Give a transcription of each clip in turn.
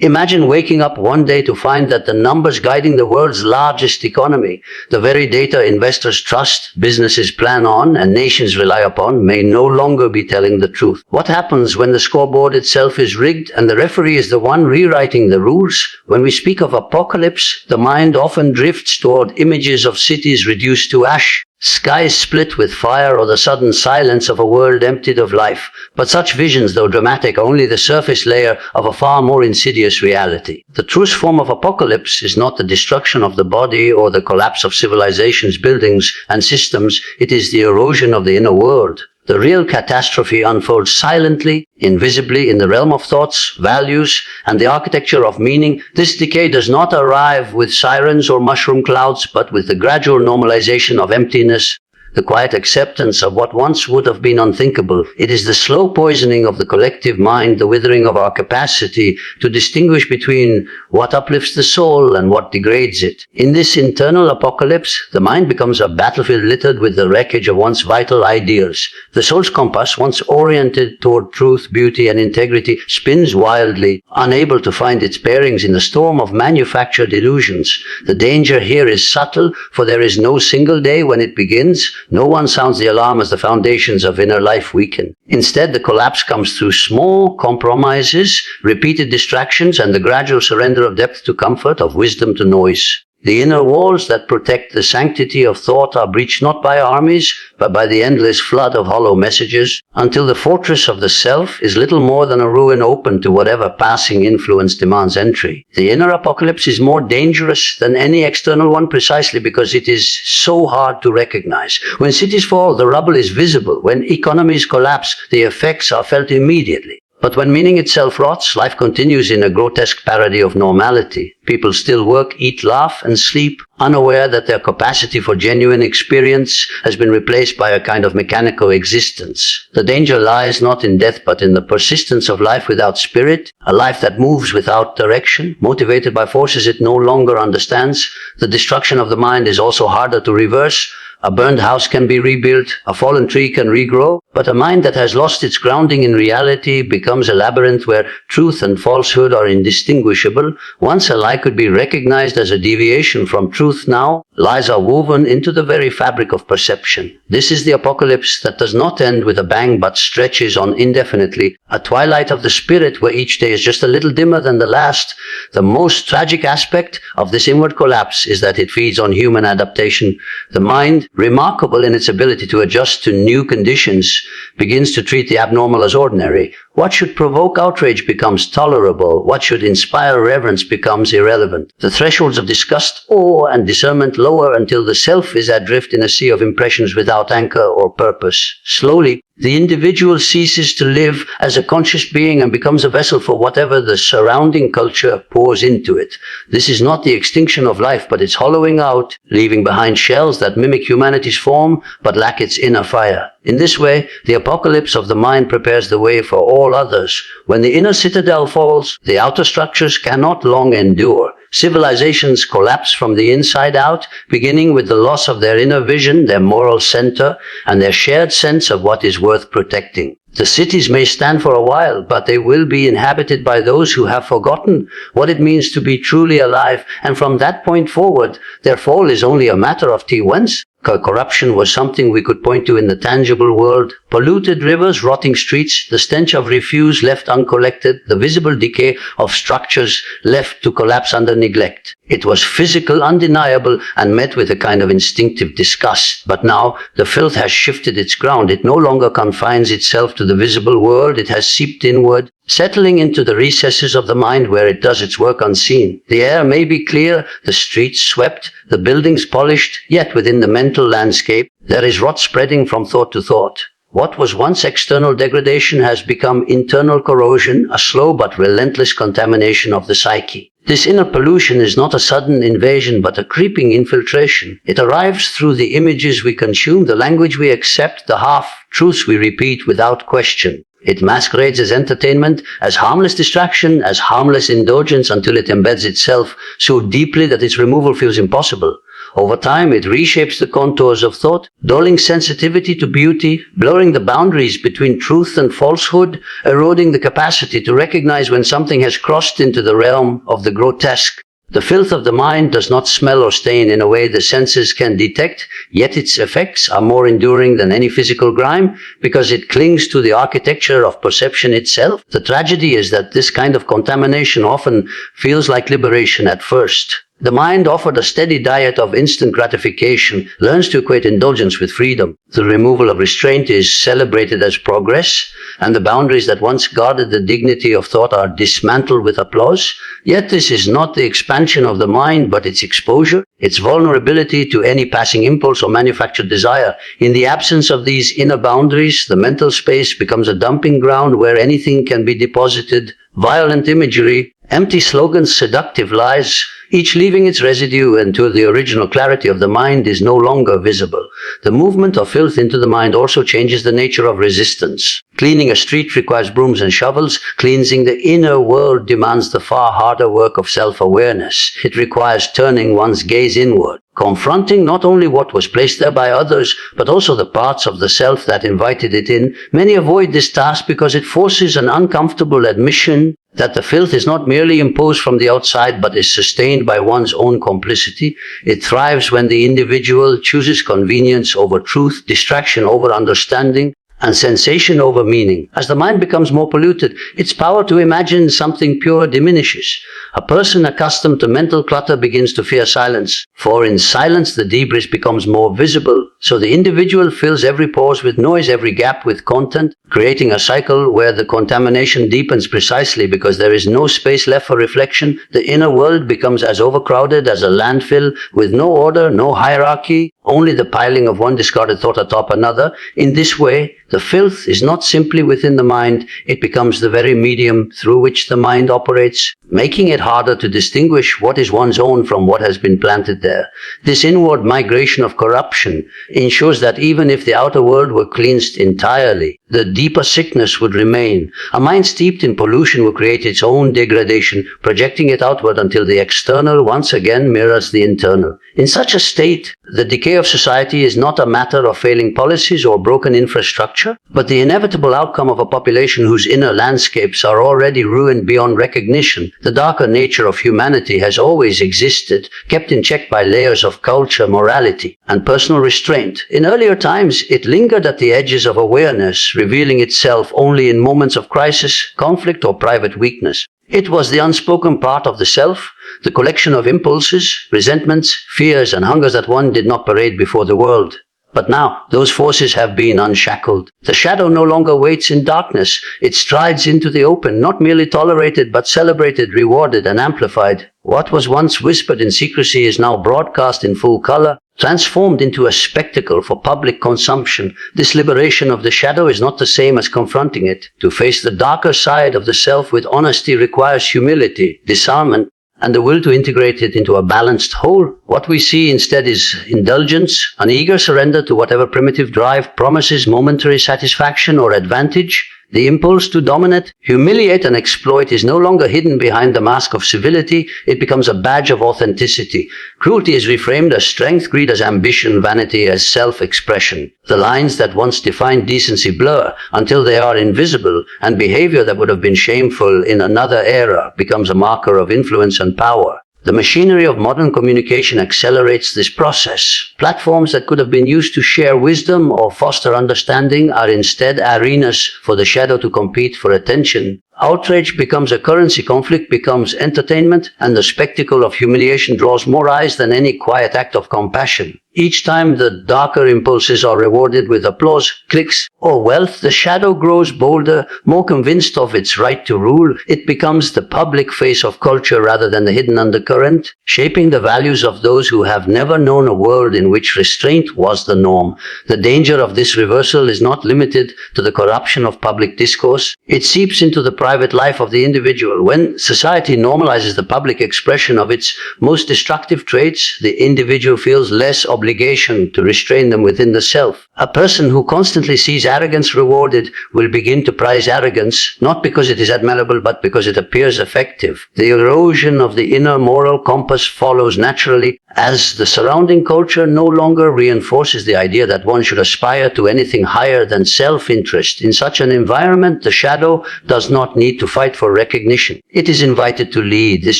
Imagine waking up one day to find that the numbers guiding the world's largest economy, the very data investors trust, businesses plan on, and nations rely upon, may no longer be telling the truth. What happens when the scoreboard itself is rigged and the referee is the one rewriting the rules? When we speak of apocalypse, the mind often drifts toward images of cities reduced to ash, skies split with fire, or the sudden silence of a world emptied of life. But such visions, though dramatic, are only the surface layer of a far more insidious reality. The truest form of apocalypse is not the destruction of the body or the collapse of civilizations, buildings, and systems. It is the erosion of the inner world. The real catastrophe unfolds silently, invisibly, in the realm of thoughts, values, and the architecture of meaning. This decay does not arrive with sirens or mushroom clouds, but with the gradual normalization of emptiness, the quiet acceptance of what once would have been unthinkable. It is the slow poisoning of the collective mind, the withering of our capacity to distinguish between what uplifts the soul and what degrades it. In this internal apocalypse, the mind becomes a battlefield littered with the wreckage of once vital ideals. The soul's compass, once oriented toward truth, beauty, and integrity, spins wildly, unable to find its bearings in the storm of manufactured illusions. The danger here is subtle, for there is no single day when it begins. No one sounds the alarm as the foundations of inner life weaken. Instead, the collapse comes through small compromises, repeated distractions, and the gradual surrender of depth to comfort, of wisdom to noise. The inner walls that protect the sanctity of thought are breached not by armies, but by the endless flood of hollow messages, until the fortress of the self is little more than a ruin open to whatever passing influence demands entry. The inner apocalypse is more dangerous than any external one precisely because it is so hard to recognize. When cities fall, the rubble is visible. When economies collapse, the effects are felt immediately. But when meaning itself rots, life continues in a grotesque parody of normality. People still work, eat, laugh, and sleep, unaware that their capacity for genuine experience has been replaced by a kind of mechanical existence. The danger lies not in death, but in the persistence of life without spirit, a life that moves without direction, motivated by forces it no longer understands. The destruction of the mind is also harder to reverse. A burned house can be rebuilt, a fallen tree can regrow, but a mind that has lost its grounding in reality becomes a labyrinth where truth and falsehood are indistinguishable. Once a lie could be recognized as a deviation from truth, now lies are woven into the very fabric of perception. This is the apocalypse that does not end with a bang but stretches on indefinitely, a twilight of the spirit where each day is just a little dimmer than the last. The most tragic aspect of this inward collapse is that it feeds on human adaptation. The mind, remarkable in its ability to adjust to new conditions, begins to treat the abnormal as ordinary. What should provoke outrage becomes tolerable. What should inspire reverence becomes irrelevant. The thresholds of disgust, awe, and discernment lower until the self is adrift in a sea of impressions without anchor or purpose. Slowly, the individual ceases to live as a conscious being and becomes a vessel for whatever the surrounding culture pours into it. This is not the extinction of life, but its hollowing out, leaving behind shells that mimic humanity's form but lack its inner fire. In this way, the apocalypse of the mind prepares the way for all others. When the inner citadel falls, the outer structures cannot long endure. Civilizations collapse from the inside out, beginning with the loss of their inner vision, their moral center, and their shared sense of what is worth protecting. The cities may stand for a while, but they will be inhabited by those who have forgotten what it means to be truly alive, and from that point forward, their fall is only a matter of whence. Corruption was something we could point to in the tangible world. Polluted rivers, rotting streets, the stench of refuse left uncollected, the visible decay of structures left to collapse under neglect. It was physical, undeniable, and met with a kind of instinctive disgust. But now, the filth has shifted its ground. It no longer confines itself to the visible world. It has seeped inward, settling into the recesses of the mind where it does its work unseen. The air may be clear, the streets swept, the buildings polished, yet within the mental landscape, there is rot spreading from thought to thought. What was once external degradation has become internal corrosion, a slow but relentless contamination of the psyche. This inner pollution is not a sudden invasion, but a creeping infiltration. It arrives through the images we consume, the language we accept, the half-truths we repeat without question. It masquerades as entertainment, as harmless distraction, as harmless indulgence until it embeds itself so deeply that its removal feels impossible. Over time, it reshapes the contours of thought, dulling sensitivity to beauty, blurring the boundaries between truth and falsehood, eroding the capacity to recognize when something has crossed into the realm of the grotesque. The filth of the mind does not smell or stain in a way the senses can detect, yet its effects are more enduring than any physical grime because it clings to the architecture of perception itself. The tragedy is that this kind of contamination often feels like liberation at first. The mind, offered a steady diet of instant gratification, learns to equate indulgence with freedom. The removal of restraint is celebrated as progress, and the boundaries that once guarded the dignity of thought are dismantled with applause. Yet this is not the expansion of the mind, but its exposure, its vulnerability to any passing impulse or manufactured desire. In the absence of these inner boundaries, the mental space becomes a dumping ground where anything can be deposited. Violent imagery, empty slogans, seductive lies, each leaving its residue until the original clarity of the mind is no longer visible. The movement of filth into the mind also changes the nature of resistance. Cleaning a street requires brooms and shovels. Cleansing the inner world demands the far harder work of self-awareness. It requires turning one's gaze inward, confronting not only what was placed there by others, but also the parts of the self that invited it in. Many avoid this task because it forces an uncomfortable admission that the filth is not merely imposed from the outside, but is sustained by one's own complicity. It thrives when the individual chooses convenience over truth, distraction over understanding, and sensation over meaning. As the mind becomes more polluted, its power to imagine something pure diminishes. A person accustomed to mental clutter begins to fear silence, for in silence the debris becomes more visible. So the individual fills every pause with noise, every gap with content, creating a cycle where the contamination deepens precisely because there is no space left for reflection. The inner world becomes as overcrowded as a landfill with no order, no hierarchy, only the piling of one discarded thought atop another. In this way, the filth is not simply within the mind, it becomes the very medium through which the mind operates, making it harder to distinguish what is one's own from what has been planted there. This inward migration of corruption ensures that even if the outer world were cleansed entirely, the deeper sickness would remain. A mind steeped in pollution will create its own degradation, projecting it outward until the external once again mirrors the internal. In such a state, the decay of society is not a matter of failing policies or broken infrastructure, but the inevitable outcome of a population whose inner landscapes are already ruined beyond recognition. The darker nature of humanity has always existed, kept in check by layers of culture, morality, and personal restraint. In earlier times, it lingered at the edges of awareness, revealing itself only in moments of crisis, conflict, or private weakness. It was the unspoken part of the self, the collection of impulses, resentments, fears, and hungers that one did not parade before the world. But now, those forces have been unshackled. The shadow no longer waits in darkness. It strides into the open, not merely tolerated, but celebrated, rewarded, and amplified. What was once whispered in secrecy is now broadcast in full color, transformed into a spectacle for public consumption. This liberation of the shadow is not the same as confronting it. To face the darker side of the self with honesty requires humility, discernment, and the will to integrate it into a balanced whole. What we see instead is indulgence, an eager surrender to whatever primitive drive promises momentary satisfaction or advantage. The impulse to dominate, humiliate, and exploit is no longer hidden behind the mask of civility. It becomes a badge of authenticity. Cruelty is reframed as strength, greed as ambition, vanity as self-expression. The lines that once defined decency blur until they are invisible, and behavior that would have been shameful in another era becomes a marker of influence and power. The machinery of modern communication accelerates this process. Platforms that could have been used to share wisdom or foster understanding are instead arenas for the shadow to compete for attention. Outrage becomes a currency, conflict becomes entertainment, and the spectacle of humiliation draws more eyes than any quiet act of compassion. Each time the darker impulses are rewarded with applause, clicks, or wealth, the shadow grows bolder, more convinced of its right to rule. It becomes the public face of culture rather than the hidden undercurrent, shaping the values of those who have never known a world in which restraint was the norm. The danger of this reversal is not limited to the corruption of public discourse. It seeps into the private private life of the individual. When society normalizes the public expression of its most destructive traits, the individual feels less obligation to restrain them within the self. A person who constantly sees arrogance rewarded will begin to prize arrogance, not because it is admirable, but because it appears effective. The erosion of the inner moral compass follows naturally as the surrounding culture no longer reinforces the idea that one should aspire to anything higher than self-interest. In such an environment, the shadow does not need to fight for recognition. It is invited to lead. This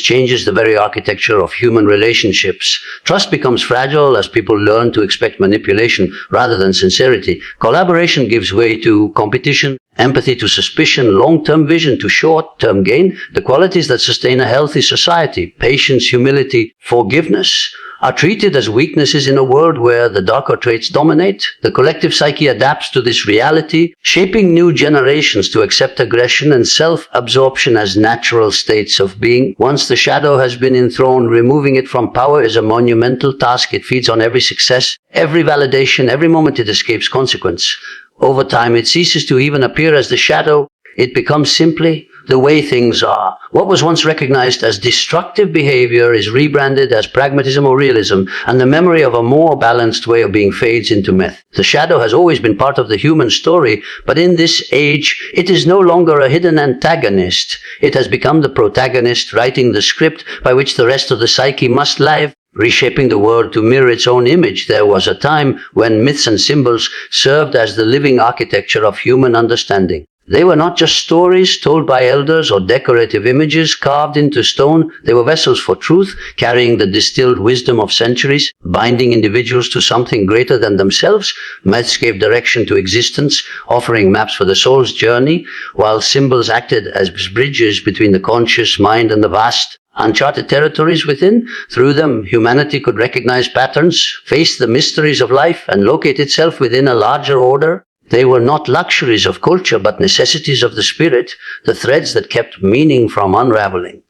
changes the very architecture of human relationships. Trust becomes fragile as people learn to expect manipulation rather than sincerity. Collaboration gives way to competition, empathy to suspicion, long-term vision to short-term gain. The qualities that sustain a healthy society, patience, humility, forgiveness, are treated as weaknesses in a world where the darker traits dominate. The collective psyche adapts to this reality, shaping new generations to accept aggression and self-absorption as natural states of being. Once the shadow has been enthroned, removing it from power is a monumental task. It feeds on every success, every validation, every moment it escapes consequence. Over time, it ceases to even appear as the shadow. It becomes simply the way things are. What was once recognized as destructive behavior is rebranded as pragmatism or realism, and the memory of a more balanced way of being fades into myth. The shadow has always been part of the human story, but in this age, it is no longer a hidden antagonist. It has become the protagonist, writing the script by which the rest of the psyche must live, reshaping the world to mirror its own image. There was a time when myths and symbols served as the living architecture of human understanding. They were not just stories told by elders or decorative images carved into stone. They were vessels for truth, carrying the distilled wisdom of centuries, binding individuals to something greater than themselves. Myths gave direction to existence, offering maps for the soul's journey, while symbols acted as bridges between the conscious mind and the vast, uncharted territories within. Through them, humanity could recognize patterns, face the mysteries of life, and locate itself within a larger order. They were not luxuries of culture, but necessities of the spirit, the threads that kept meaning from unraveling.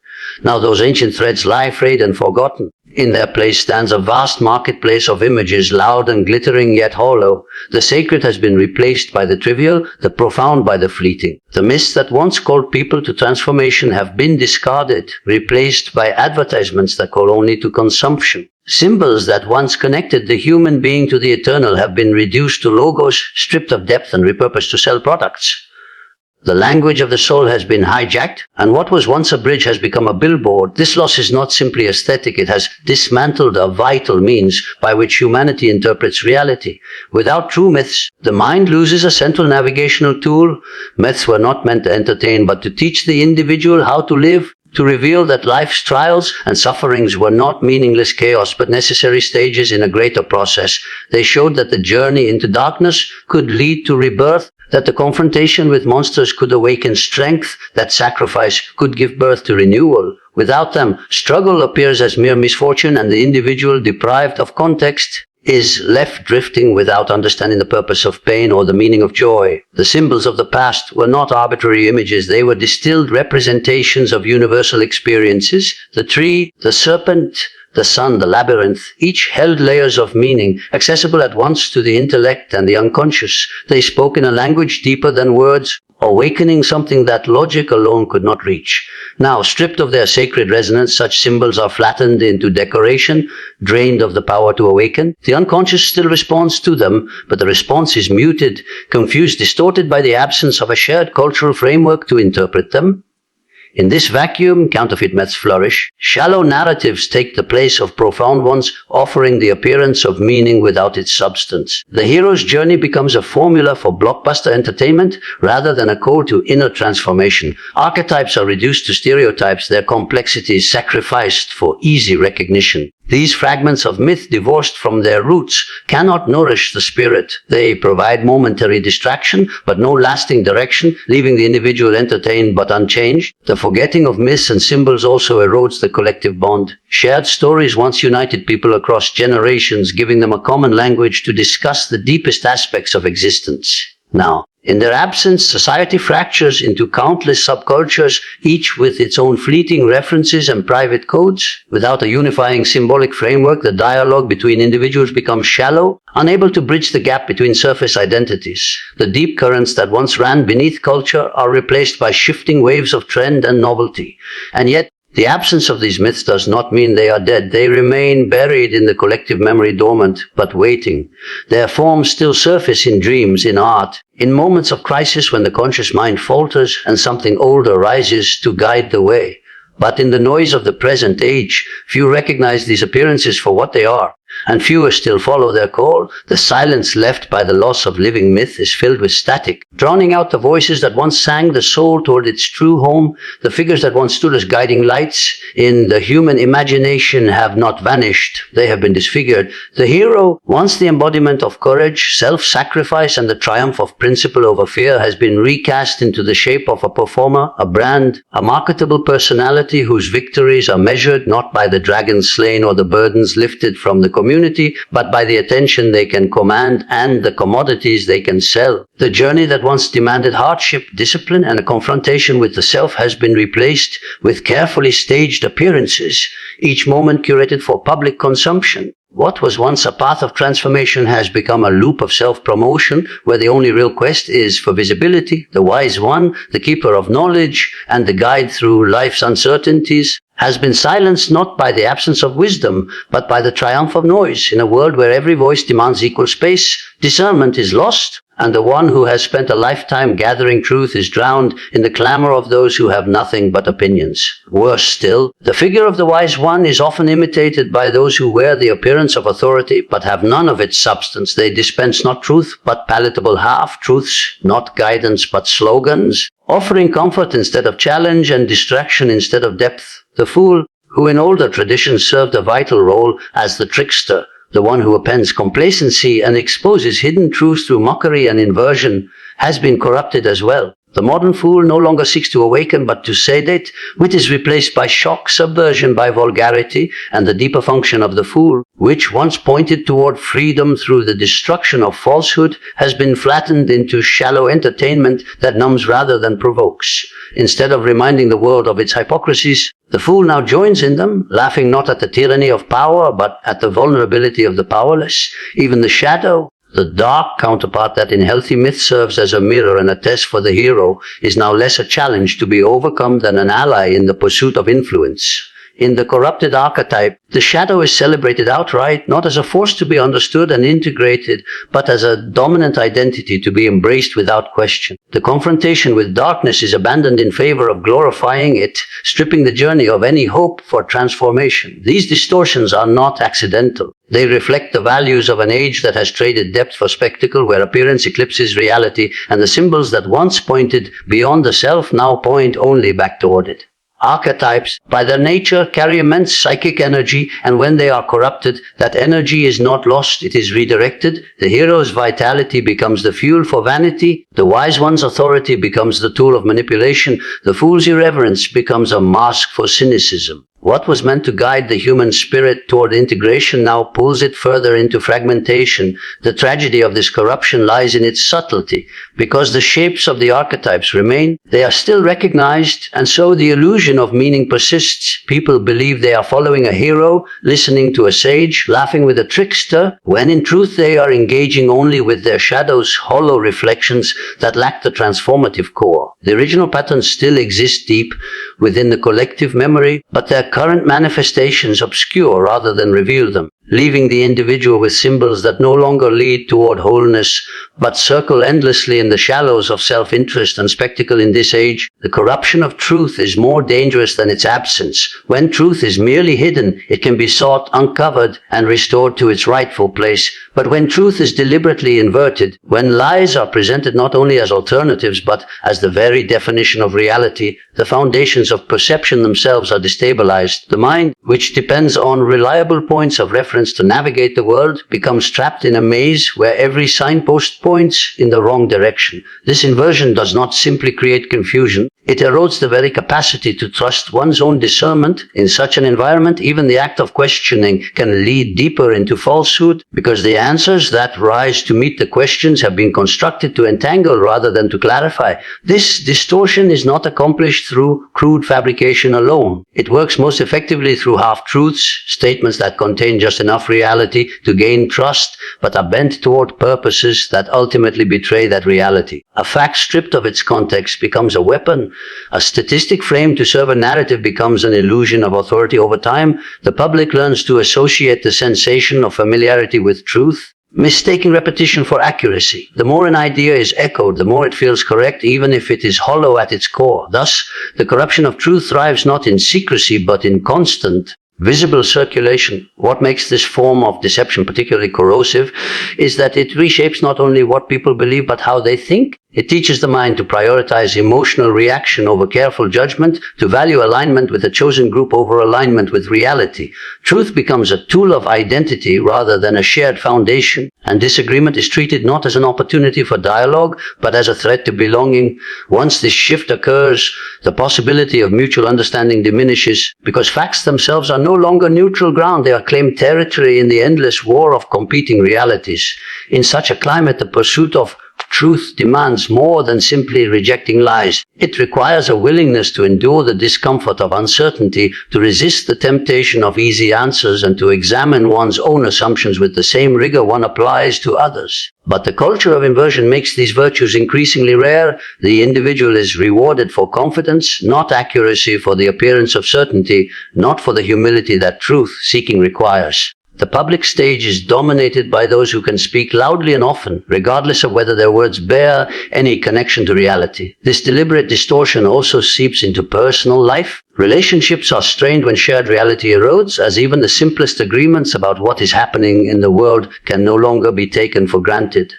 Now those ancient threads lie frayed and forgotten. In their place stands a vast marketplace of images, loud and glittering yet hollow. The sacred has been replaced by the trivial, the profound by the fleeting. The myths that once called people to transformation have been discarded, replaced by advertisements that call only to consumption. Symbols that once connected the human being to the eternal have been reduced to logos, stripped of depth and repurposed to sell products. The language of the soul has been hijacked, and what was once a bridge has become a billboard. This loss is not simply aesthetic, it has dismantled a vital means by which humanity interprets reality. Without true myths, the mind loses a central navigational tool. Myths were not meant to entertain, but to teach the individual how to live, to reveal that life's trials and sufferings were not meaningless chaos, but necessary stages in a greater process. They showed that the journey into darkness could lead to rebirth, that the confrontation with monsters could awaken strength, that sacrifice could give birth to renewal. Without them, struggle appears as mere misfortune, and the individual, deprived of context, is left drifting without understanding the purpose of pain or the meaning of joy. The symbols of the past were not arbitrary images. They were distilled representations of universal experiences. The tree, the serpent, the sun, the labyrinth, each held layers of meaning, accessible at once to the intellect and the unconscious. They spoke in a language deeper than words, awakening something that logic alone could not reach. Now, stripped of their sacred resonance, such symbols are flattened into decoration, drained of the power to awaken. The unconscious still responds to them, but the response is muted, confused, distorted by the absence of a shared cultural framework to interpret them. In this vacuum, counterfeit myths flourish. Shallow narratives take the place of profound ones, offering the appearance of meaning without its substance. The hero's journey becomes a formula for blockbuster entertainment rather than a call to inner transformation. Archetypes are reduced to stereotypes, their complexity is sacrificed for easy recognition. These fragments of myth, divorced from their roots, cannot nourish the spirit. They provide momentary distraction, but no lasting direction, leaving the individual entertained but unchanged. The forgetting of myths and symbols also erodes the collective bond. Shared stories once united people across generations, giving them a common language to discuss the deepest aspects of existence. Now, In their absence, society fractures into countless subcultures, each with its own fleeting references and private codes. Without a unifying symbolic framework, the dialogue between individuals becomes shallow, unable to bridge the gap between surface identities. The deep currents that once ran beneath culture are replaced by shifting waves of trend and novelty. And yet, the absence of these myths does not mean they are dead. They remain buried in the collective memory, dormant but waiting. Their forms still surface in dreams, in art, in moments of crisis when the conscious mind falters and something older rises to guide the way. But in the noise of the present age, few recognize these appearances for what they are, and fewer still follow their call. The silence left by the loss of living myth is filled with static, drowning out the voices that once sang the soul toward its true home. The figures that once stood as guiding lights in the human imagination have not vanished. They have been disfigured. The hero, once the embodiment of courage, self-sacrifice, and the triumph of principle over fear, has been recast into the shape of a performer, a brand, a marketable personality whose victories are measured not by the dragons slain or the burdens lifted from the community, but by the attention they can command and the commodities they can sell. The journey that once demanded hardship, discipline, and a confrontation with the self has been replaced with carefully staged appearances, each moment curated for public consumption. What was once a path of transformation has become a loop of self-promotion, where the only real quest is for visibility. The wise one, the keeper of knowledge, and the guide through life's uncertainties, has been silenced not by the absence of wisdom, but by the triumph of noise. In a world where every voice demands equal space, discernment is lost, and the one who has spent a lifetime gathering truth is drowned in the clamor of those who have nothing but opinions. Worse still, the figure of the wise one is often imitated by those who wear the appearance of authority, but have none of its substance. They dispense not truth, but palatable half-truths, not guidance, but slogans, offering comfort instead of challenge and distraction instead of depth. The fool, who in older traditions served a vital role as the trickster, the one who appends complacency and exposes hidden truths through mockery and inversion, has been corrupted as well. The modern fool no longer seeks to awaken but to sedate. Wit is replaced by shock, subversion by vulgarity, and the deeper function of the fool, which once pointed toward freedom through the destruction of falsehood, has been flattened into shallow entertainment that numbs rather than provokes. Instead of reminding the world of its hypocrisies, the fool now joins in them, laughing not at the tyranny of power, but at the vulnerability of the powerless. Even the shadow, the dark counterpart that in healthy myth serves as a mirror and a test for the hero, is now less a challenge to be overcome than an ally in the pursuit of influence. In the corrupted archetype, the shadow is celebrated outright, not as a force to be understood and integrated, but as a dominant identity to be embraced without question. The confrontation with darkness is abandoned in favor of glorifying it, stripping the journey of any hope for transformation. These distortions are not accidental. They reflect the values of an age that has traded depth for spectacle, where appearance eclipses reality, and the symbols that once pointed beyond the self now point only back toward it. Archetypes, by their nature, carry immense psychic energy, and when they are corrupted, that energy is not lost, it is redirected. The hero's vitality becomes the fuel for vanity, the wise one's authority becomes the tool of manipulation, the fool's irreverence becomes a mask for cynicism. What was meant to guide the human spirit toward integration now pulls it further into fragmentation. The tragedy of this corruption lies in its subtlety. Because the shapes of the archetypes remain, they are still recognized, and so the illusion of meaning persists. People believe they are following a hero, listening to a sage, laughing with a trickster, when in truth they are engaging only with their shadows, hollow reflections that lack the transformative core. The original patterns still exist deep within the collective memory, but their current manifestations obscure rather than reveal them, leaving the individual with symbols that no longer lead toward wholeness, but circle endlessly in the shallows of self-interest and spectacle. In this age, the corruption of truth is more dangerous than its absence. When truth is merely hidden, it can be sought, uncovered, and restored to its rightful place. But when truth is deliberately inverted, when lies are presented not only as alternatives, but as the very definition of reality, the foundations of perception themselves are destabilized. The mind, which depends on reliable points of reference reference to navigate the world becomes trapped in a maze where every signpost points in the wrong direction. This inversion does not simply create confusion, it erodes the very capacity to trust one's own discernment. In such an environment, even the act of questioning can lead deeper into falsehood, because the answers that rise to meet the questions have been constructed to entangle rather than to clarify. This distortion is not accomplished through crude fabrication alone. It works most effectively through half-truths, statements that contain just enough reality to gain trust, but are bent toward purposes that ultimately betray that reality. A fact stripped of its context becomes a weapon. A statistic framed to serve a narrative becomes an illusion of authority. Over time, the public learns to associate the sensation of familiarity with truth, mistaking repetition for accuracy. The more an idea is echoed, the more it feels correct, even if it is hollow at its core. Thus, the corruption of truth thrives not in secrecy, but in constant, visible circulation. What makes this form of deception particularly corrosive is that it reshapes not only what people believe, but how they think. It teaches the mind to prioritize emotional reaction over careful judgment, to value alignment with a chosen group over alignment with reality. Truth becomes a tool of identity rather than a shared foundation, and disagreement is treated not as an opportunity for dialogue, but as a threat to belonging. Once this shift occurs, the possibility of mutual understanding diminishes, because facts themselves are no longer neutral ground. They are claimed territory in the endless war of competing realities. In such a climate, the pursuit of truth demands more than simply rejecting lies. It requires a willingness to endure the discomfort of uncertainty, to resist the temptation of easy answers, and to examine one's own assumptions with the same rigor one applies to others. But the culture of inversion makes these virtues increasingly rare. The individual is rewarded for confidence, not accuracy, for the appearance of certainty, not for the humility that truth-seeking requires. The public stage is dominated by those who can speak loudly and often, regardless of whether their words bear any connection to reality. This deliberate distortion also seeps into personal life. Relationships are strained when shared reality erodes, as even the simplest agreements about what is happening in the world can no longer be taken for granted.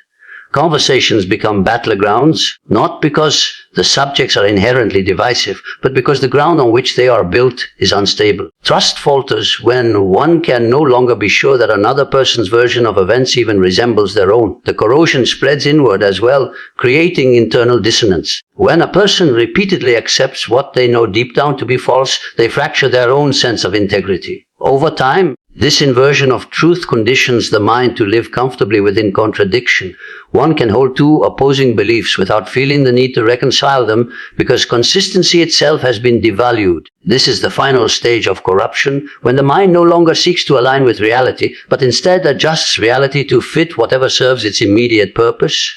Conversations become battlegrounds, not because the subjects are inherently divisive, but because the ground on which they are built is unstable. Trust falters when one can no longer be sure that another person's version of events even resembles their own. The corrosion spreads inward as well, creating internal dissonance. When a person repeatedly accepts what they know deep down to be false, they fracture their own sense of integrity. Over time, this inversion of truth conditions the mind to live comfortably within contradiction. One can hold two opposing beliefs without feeling the need to reconcile them, because consistency itself has been devalued. This is the final stage of corruption, when the mind no longer seeks to align with reality, but instead adjusts reality to fit whatever serves its immediate purpose.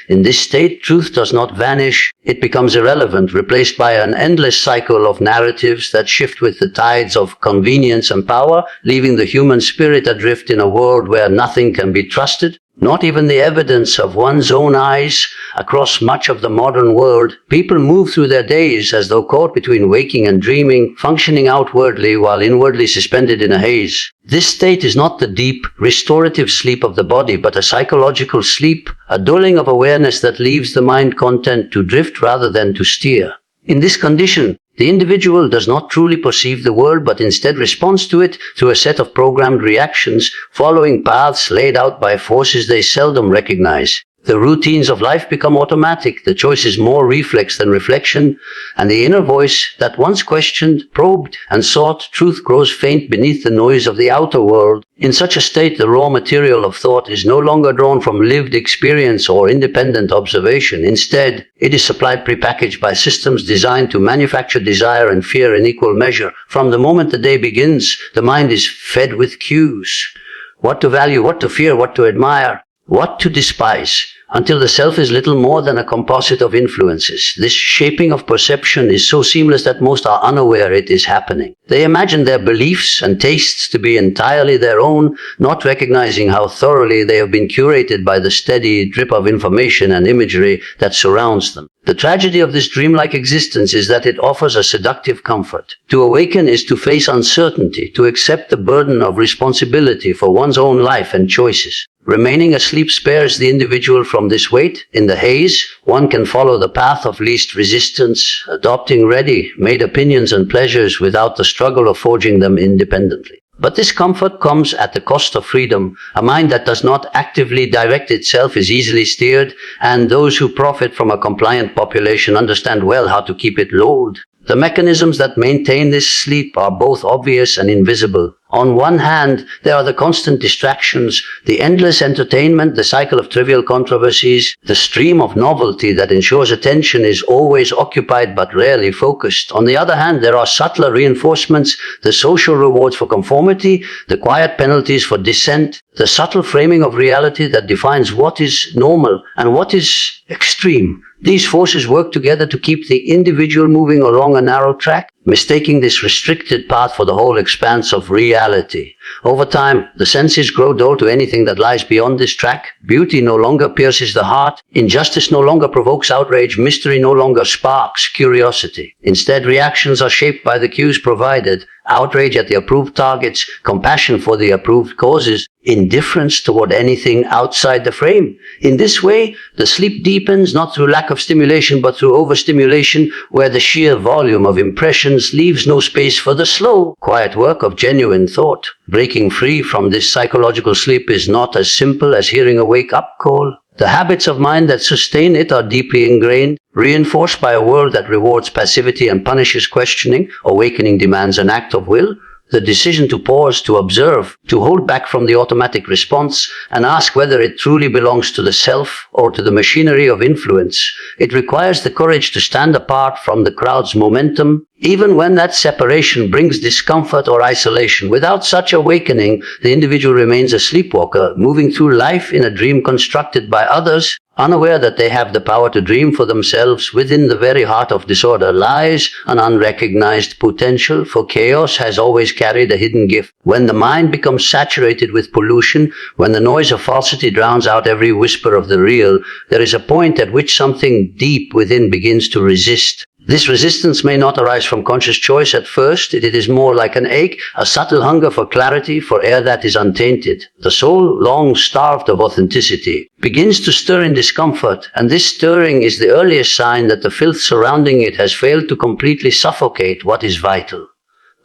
In this state, truth does not vanish, it becomes irrelevant, replaced by an endless cycle of narratives that shift with the tides of convenience and power, leaving the human spirit adrift in a world where nothing can be trusted, not even the evidence of one's own eyes. Across much of the modern world, people move through their days as though caught between waking and dreaming, functioning outwardly while inwardly suspended in a haze. This state is not the deep, restorative sleep of the body, but a psychological sleep, a dulling of awareness that leaves the mind content to drift rather than to steer. In this condition, the individual does not truly perceive the world, but instead responds to it through a set of programmed reactions, following paths laid out by forces they seldom recognize. The routines of life become automatic, the choice is more reflex than reflection, and the inner voice that once questioned, probed, and sought truth grows faint beneath the noise of the outer world. In such a state, the raw material of thought is no longer drawn from lived experience or independent observation. Instead, it is supplied prepackaged by systems designed to manufacture desire and fear in equal measure. From the moment the day begins, the mind is fed with cues. What to value, what to fear, what to admire, what to despise, until the self is little more than a composite of influences. This shaping of perception is so seamless that most are unaware it is happening. They imagine their beliefs and tastes to be entirely their own, not recognizing how thoroughly they have been curated by the steady drip of information and imagery that surrounds them. The tragedy of this dreamlike existence is that it offers a seductive comfort. To awaken is to face uncertainty, to accept the burden of responsibility for one's own life and choices. Remaining asleep spares the individual from this weight. In the haze, one can follow the path of least resistance, adopting ready-made opinions and pleasures without the struggle of forging them independently. But this comfort comes at the cost of freedom. A mind that does not actively direct itself is easily steered, and those who profit from a compliant population understand well how to keep it lulled. The mechanisms that maintain this sleep are both obvious and invisible. On one hand, there are the constant distractions, the endless entertainment, the cycle of trivial controversies, the stream of novelty that ensures attention is always occupied but rarely focused. On the other hand, there are subtler reinforcements, the social rewards for conformity, the quiet penalties for dissent, the subtle framing of reality that defines what is normal and what is extreme. These forces work together to keep the individual moving along a narrow track, mistaking this restricted path for the whole expanse of reality. Over time, the senses grow dull to anything that lies beyond this track. Beauty no longer pierces the heart. Injustice no longer provokes outrage. Mystery no longer sparks curiosity. Instead, reactions are shaped by the cues provided. Outrage at the approved targets, compassion for the approved causes, indifference toward anything outside the frame. In this way, the sleep deepens not through lack of stimulation but through overstimulation, where the sheer volume of impressions leaves no space for the slow, quiet work of genuine thought. Breaking free from this psychological sleep is not as simple as hearing a wake-up call. The habits of mind that sustain it are deeply ingrained, reinforced by a world that rewards passivity and punishes questioning. Awakening demands an act of will, the decision to pause, to observe, to hold back from the automatic response, and ask whether it truly belongs to the self or to the machinery of influence. It requires the courage to stand apart from the crowd's momentum, even when that separation brings discomfort or isolation. Without such awakening, the individual remains a sleepwalker, moving through life in a dream constructed by others, unaware that they have the power to dream for themselves. Within the very heart of disorder lies an unrecognized potential, for chaos has always carried a hidden gift. When the mind becomes saturated with pollution, when the noise of falsity drowns out every whisper of the real, there is a point at which something deep within begins to resist. This resistance may not arise from conscious choice at first. It is more like an ache, a subtle hunger for clarity, for air that is untainted. The soul, long starved of authenticity, begins to stir in discomfort, and this stirring is the earliest sign that the filth surrounding it has failed to completely suffocate what is vital.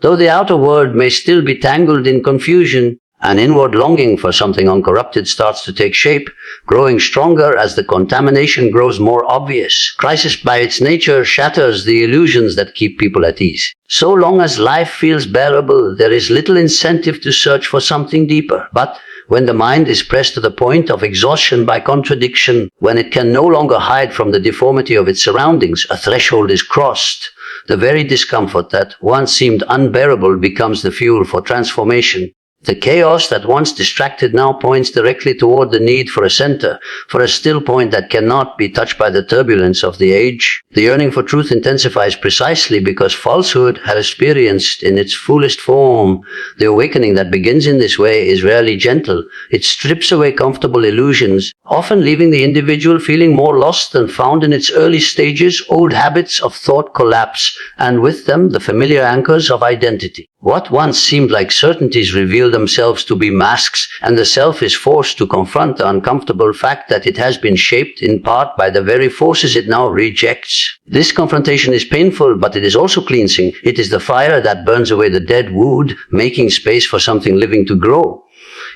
Though the outer world may still be tangled in confusion, an inward longing for something uncorrupted starts to take shape, growing stronger as the contamination grows more obvious. Crisis by its nature shatters the illusions that keep people at ease. So long as life feels bearable, there is little incentive to search for something deeper. But when the mind is pressed to the point of exhaustion by contradiction, when it can no longer hide from the deformity of its surroundings, a threshold is crossed. The very discomfort that once seemed unbearable becomes the fuel for transformation. The chaos that once distracted now points directly toward the need for a center, for a still point that cannot be touched by the turbulence of the age. The yearning for truth intensifies precisely because falsehood has experienced in its fullest form. The awakening that begins in this way is rarely gentle. It strips away comfortable illusions, often leaving the individual feeling more lost than found. In its early stages. Old habits of thought collapse, and with them the familiar anchors of identity. What once seemed like certainties reveal themselves to be masks, and the self is forced to confront the uncomfortable fact that it has been shaped in part by the very forces it now rejects. This confrontation is painful, but it is also cleansing. It is the fire that burns away the dead wood, making space for something living to grow.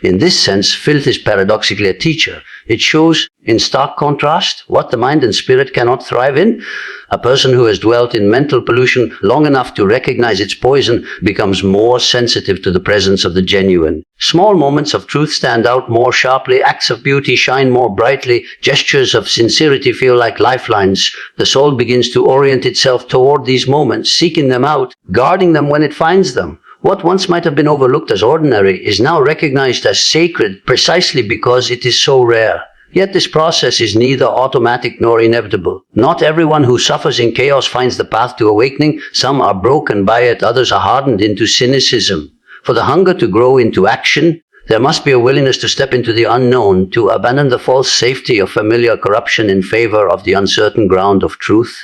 In this sense, filth is paradoxically a teacher. It shows, in stark contrast, what the mind and spirit cannot thrive in. A person who has dwelt in mental pollution long enough to recognize its poison becomes more sensitive to the presence of the genuine. Small moments of truth stand out more sharply, acts of beauty shine more brightly, gestures of sincerity feel like lifelines. The soul begins to orient itself toward these moments, seeking them out, guarding them when it finds them. What once might have been overlooked as ordinary is now recognized as sacred precisely because it is so rare. Yet this process is neither automatic nor inevitable. Not everyone who suffers in chaos finds the path to awakening. Some are broken by it, others are hardened into cynicism. For the hunger to grow into action, there must be a willingness to step into the unknown, to abandon the false safety of familiar corruption in favor of the uncertain ground of truth.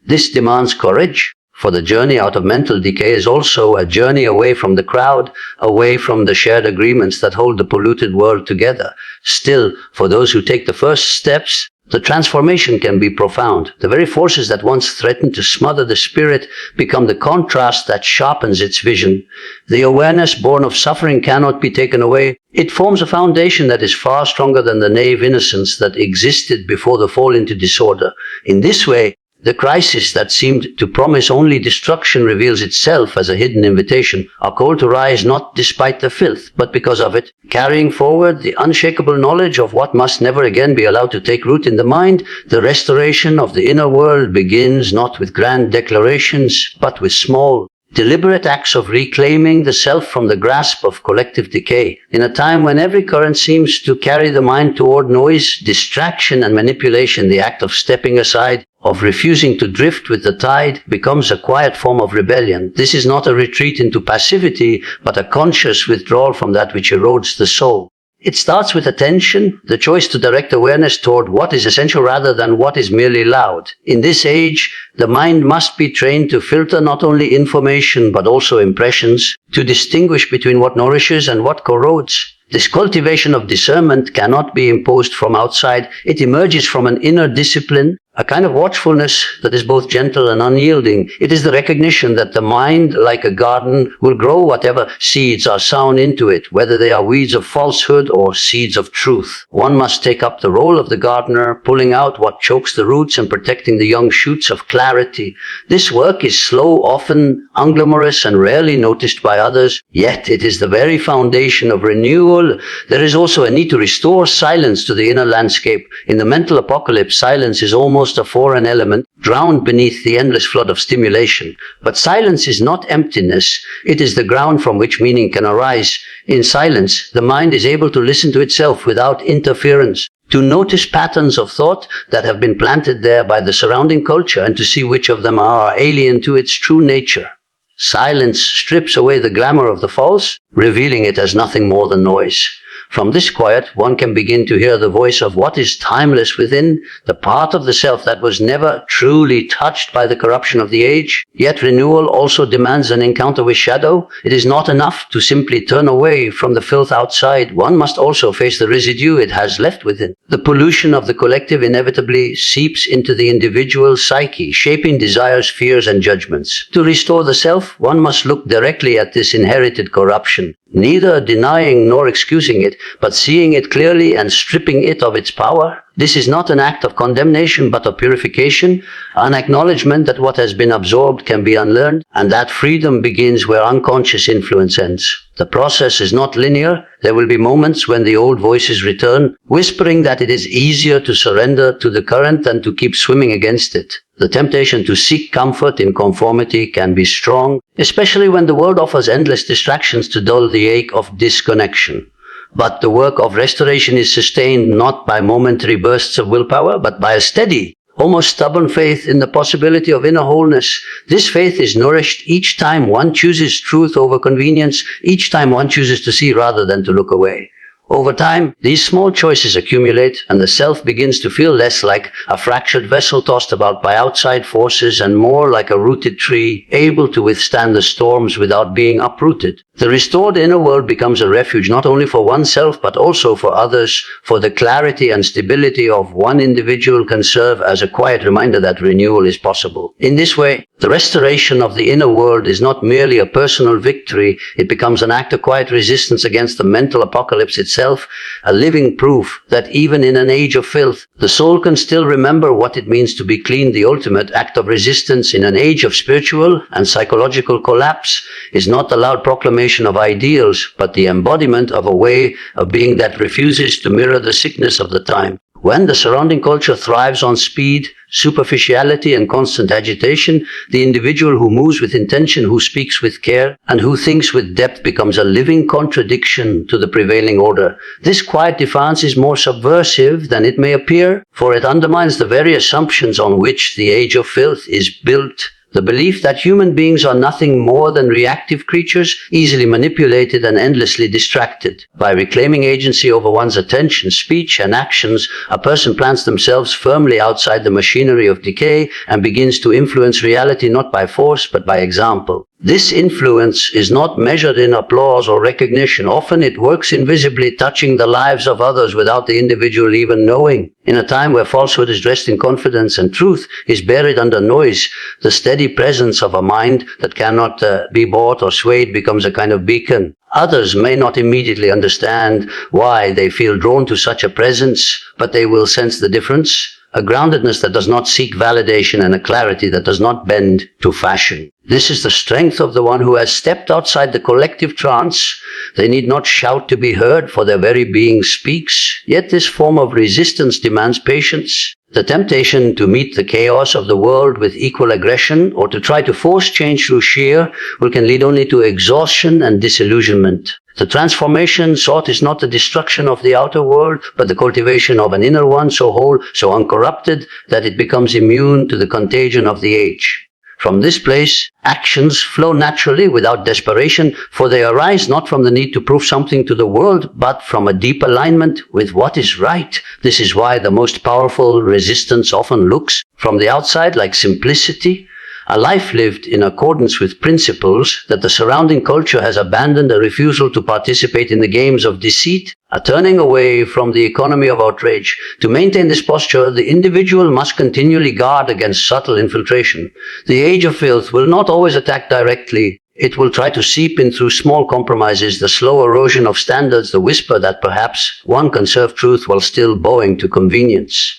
This demands courage. For the journey out of mental decay is also a journey away from the crowd, away from the shared agreements that hold the polluted world together. Still, for those who take the first steps, the transformation can be profound. The very forces that once threatened to smother the spirit become the contrast that sharpens its vision. The awareness born of suffering cannot be taken away. It forms a foundation that is far stronger than the naive innocence that existed before the fall into disorder. In this way, the crisis that seemed to promise only destruction reveals itself as a hidden invitation, a call to rise not despite the filth, but because of it, carrying forward the unshakable knowledge of what must never again be allowed to take root in the mind. The restoration of the inner world begins not with grand declarations, but with small, deliberate acts of reclaiming the self from the grasp of collective decay. In a time when every current seems to carry the mind toward noise, distraction, and manipulation, the act of stepping aside, of refusing to drift with the tide, becomes a quiet form of rebellion. This is not a retreat into passivity, but a conscious withdrawal from that which erodes the soul. It starts with attention, the choice to direct awareness toward what is essential rather than what is merely loud. In this age, the mind must be trained to filter not only information but also impressions, to distinguish between what nourishes and what corrodes. This cultivation of discernment cannot be imposed from outside. It emerges from an inner discipline, a kind of watchfulness that is both gentle and unyielding. It is the recognition that the mind, like a garden, will grow whatever seeds are sown into it, whether they are weeds of falsehood or seeds of truth. One must take up the role of the gardener, pulling out what chokes the roots and protecting the young shoots of clarity. This work is slow, often unglamorous, and rarely noticed by others, yet it is the very foundation of renewal. There is also a need to restore silence to the inner landscape. In the mental apocalypse, silence is almost a foreign element, drowned beneath the endless flood of stimulation. But silence is not emptiness. It is the ground from which meaning can arise. In silence, the mind is able to listen to itself without interference, to notice patterns of thought that have been planted there by the surrounding culture, and to see which of them are alien to its true nature. Silence strips away the glamour of the false, revealing it as nothing more than noise. From this quiet, one can begin to hear the voice of what is timeless within, the part of the self that was never truly touched by the corruption of the age. Yet renewal also demands an encounter with shadow. It is not enough to simply turn away from the filth outside. One must also face the residue it has left within. The pollution of the collective inevitably seeps into the individual psyche, shaping desires, fears, and judgments. To restore the self, one must look directly at this inherited corruption, neither denying nor excusing it, but seeing it clearly and stripping it of its power. This is not an act of condemnation, but of purification, an acknowledgement that what has been absorbed can be unlearned, and that freedom begins where unconscious influence ends. The process is not linear. There will be moments when the old voices return, whispering that it is easier to surrender to the current than to keep swimming against it. The temptation to seek comfort in conformity can be strong, especially when the world offers endless distractions to dull the ache of disconnection. But the work of restoration is sustained not by momentary bursts of willpower, but by a steady, almost stubborn faith in the possibility of inner wholeness. This faith is nourished each time one chooses truth over convenience, each time one chooses to see rather than to look away. Over time, these small choices accumulate, and the self begins to feel less like a fractured vessel tossed about by outside forces and more like a rooted tree, able to withstand the storms without being uprooted. The restored inner world becomes a refuge not only for oneself but also for others, for the clarity and stability of one individual can serve as a quiet reminder that renewal is possible. In this way, the restoration of the inner world is not merely a personal victory, it becomes an act of quiet resistance against the mental apocalypse itself, a living proof that even in an age of filth, the soul can still remember what it means to be clean. The ultimate act of resistance in an age of spiritual and psychological collapse is not a loud proclamation of ideals, but the embodiment of a way of being that refuses to mirror the sickness of the time. When the surrounding culture thrives on speed, superficiality, and constant agitation, the individual who moves with intention, who speaks with care, and who thinks with depth becomes a living contradiction to the prevailing order. This quiet defiance is more subversive than it may appear, for it undermines the very assumptions on which the age of filth is built. The belief that human beings are nothing more than reactive creatures, easily manipulated and endlessly distracted. By reclaiming agency over one's attention, speech, and actions, a person plants themselves firmly outside the machinery of decay and begins to influence reality not by force but by example. This influence is not measured in applause or recognition. Often it works invisibly, touching the lives of others without the individual even knowing. In a time where falsehood is dressed in confidence and truth is buried under noise, the steady presence of a mind that cannot be bought or swayed becomes a kind of beacon. Others may not immediately understand why they feel drawn to such a presence, but they will sense the difference. A groundedness that does not seek validation and a clarity that does not bend to fashion. This is the strength of the one who has stepped outside the collective trance. They need not shout to be heard, for their very being speaks. Yet this form of resistance demands patience. The temptation to meet the chaos of the world with equal aggression or to try to force change through sheer will can lead only to exhaustion and disillusionment. The transformation sought is not the destruction of the outer world, but the cultivation of an inner one so whole, so uncorrupted, that it becomes immune to the contagion of the age. From this place, actions flow naturally without desperation, for they arise not from the need to prove something to the world, but from a deep alignment with what is right. This is why the most powerful resistance often looks from the outside like simplicity, a life lived in accordance with principles that the surrounding culture has abandoned, a refusal to participate in the games of deceit, a turning away from the economy of outrage. To maintain this posture, the individual must continually guard against subtle infiltration. The age of filth will not always attack directly. It will try to seep in through small compromises, the slow erosion of standards, the whisper that perhaps one can serve truth while still bowing to convenience.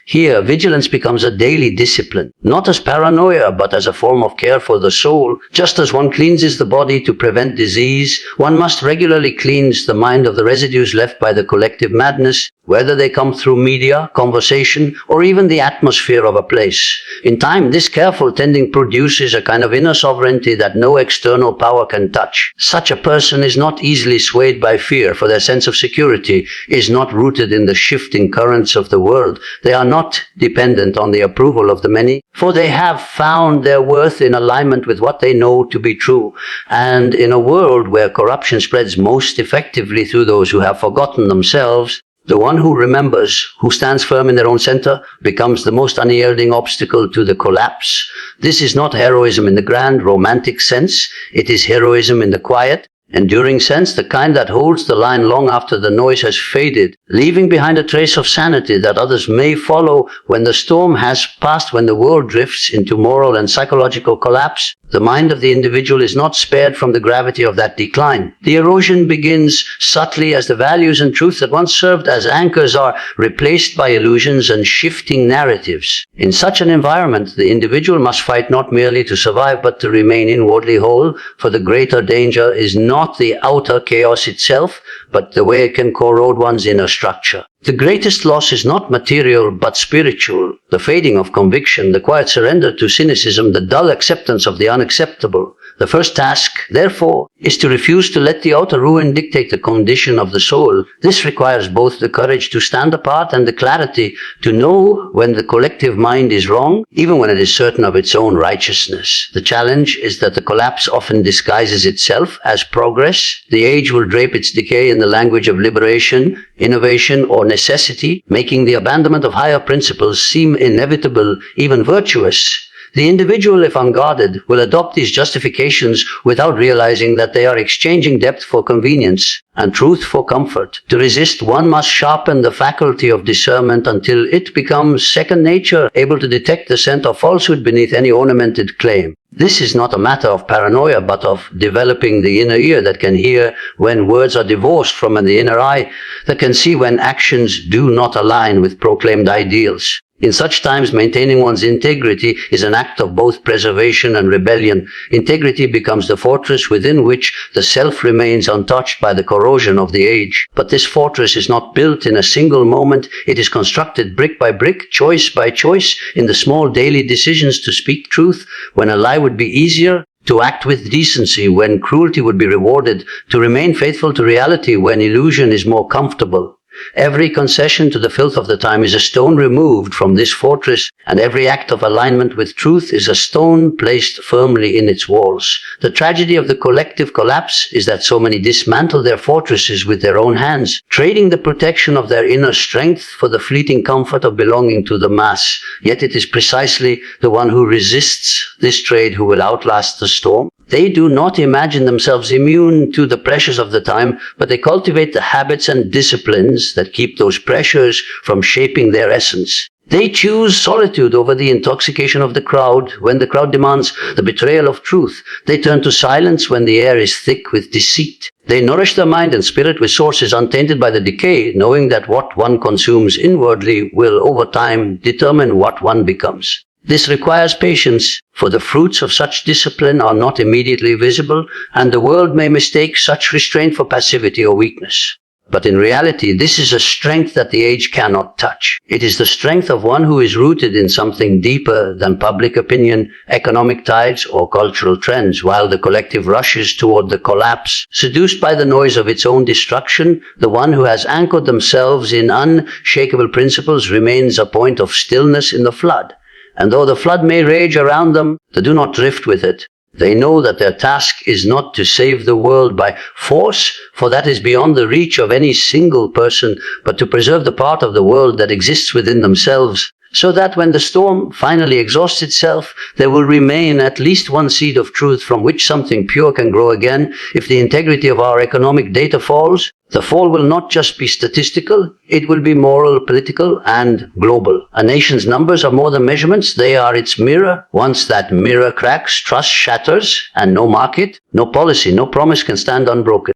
Here, vigilance becomes a daily discipline, not as paranoia, but as a form of care for the soul. Just as one cleanses the body to prevent disease, one must regularly cleanse the mind of the residues left by the collective madness, whether they come through media, conversation, or even the atmosphere of a place. In time, this careful tending produces a kind of inner sovereignty that no external power can touch. Such a person is not easily swayed by fear, for their sense of security is not rooted in the shifting currents of the world. They are not dependent on the approval of the many, for they have found their worth in alignment with what they know to be true. And in a world where corruption spreads most effectively through those who have forgotten themselves, the one who remembers, who stands firm in their own center, becomes the most unyielding obstacle to the collapse. This is not heroism in the grand, romantic sense. It is heroism in the quiet, enduring sense, the kind that holds the line long after the noise has faded, leaving behind a trace of sanity that others may follow when the storm has passed, when the world drifts into moral and psychological collapse. The mind of the individual is not spared from the gravity of that decline. The erosion begins subtly as the values and truths that once served as anchors are replaced by illusions and shifting narratives. In such an environment, the individual must fight not merely to survive, but to remain inwardly whole, for the greater danger is not the outer chaos itself, but the way it can corrode one's inner structure. The greatest loss is not material, but spiritual. The fading of conviction, the quiet surrender to cynicism, the dull acceptance of the unacceptable. The first task, therefore, is to refuse to let the outer ruin dictate the condition of the soul. This requires both the courage to stand apart and the clarity to know when the collective mind is wrong, even when it is certain of its own righteousness. The challenge is that the collapse often disguises itself as progress. The age will drape its decay in the language of liberation, innovation, or necessity, making the abandonment of higher principles seem inevitable, even virtuous. The individual, if unguarded, will adopt these justifications without realizing that they are exchanging depth for convenience and truth for comfort. To resist, one must sharpen the faculty of discernment until it becomes second nature, able to detect the scent of falsehood beneath any ornamented claim. This is not a matter of paranoia, but of developing the inner ear that can hear when words are divorced from the inner eye, that can see when actions do not align with proclaimed ideals. In such times, maintaining one's integrity is an act of both preservation and rebellion. Integrity becomes the fortress within which the self remains untouched by the corrosion of the age. But this fortress is not built in a single moment. It is constructed brick by brick, choice by choice, in the small daily decisions to speak truth when a lie would be easier, to act with decency when cruelty would be rewarded, to remain faithful to reality when illusion is more comfortable. Every concession to the filth of the time is a stone removed from this fortress, and every act of alignment with truth is a stone placed firmly in its walls. The tragedy of the collective collapse is that so many dismantle their fortresses with their own hands, trading the protection of their inner strength for the fleeting comfort of belonging to the mass. Yet it is precisely the one who resists this trade who will outlast the storm. They do not imagine themselves immune to the pressures of the time, but they cultivate the habits and disciplines that keep those pressures from shaping their essence. They choose solitude over the intoxication of the crowd when the crowd demands the betrayal of truth. They turn to silence when the air is thick with deceit. They nourish their mind and spirit with sources untainted by the decay, knowing that what one consumes inwardly will over time determine what one becomes. This requires patience, for the fruits of such discipline are not immediately visible, and the world may mistake such restraint for passivity or weakness. But in reality, this is a strength that the age cannot touch. It is the strength of one who is rooted in something deeper than public opinion, economic tides, or cultural trends. While the collective rushes toward the collapse, seduced by the noise of its own destruction, the one who has anchored themselves in unshakable principles remains a point of stillness in the flood. And though the flood may rage around them, they do not drift with it. They know that their task is not to save the world by force, for that is beyond the reach of any single person, but to preserve the part of the world that exists within themselves, so that when the storm finally exhausts itself, there will remain at least one seed of truth from which something pure can grow again. If the integrity of our economic data falls, the fall will not just be statistical, it will be moral, political, and global. A nation's numbers are more than measurements, they are its mirror. Once that mirror cracks, trust shatters, and no market, no policy, no promise can stand unbroken.